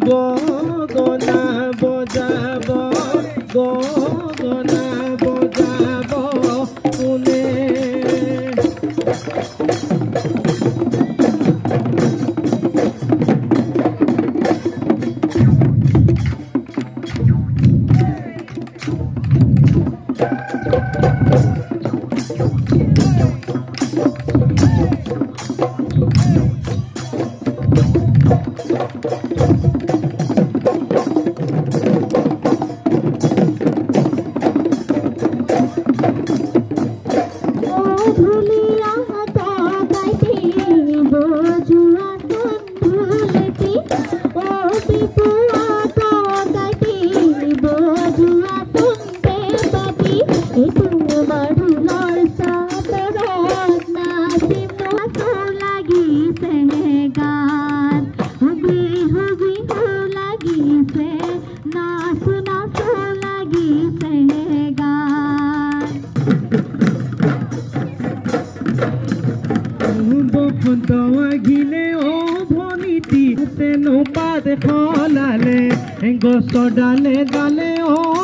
গগনা বজাব গগনা বজাব কোনে গছৰ ডালে ডালে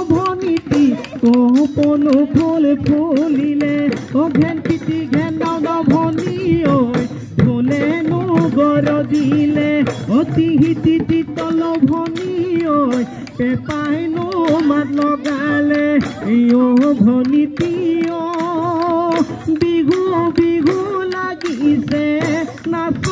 ভনিতি কপনো ফুল ফুলিলে ঘেন পিটি ঘেন ভনি ঐ ফুলেনো গৰদিলে অতি হিতি তল ভনি ঐ পেপাইনো মাত লগালে ভনিতি বিহু বিহু লাগিছে নাচ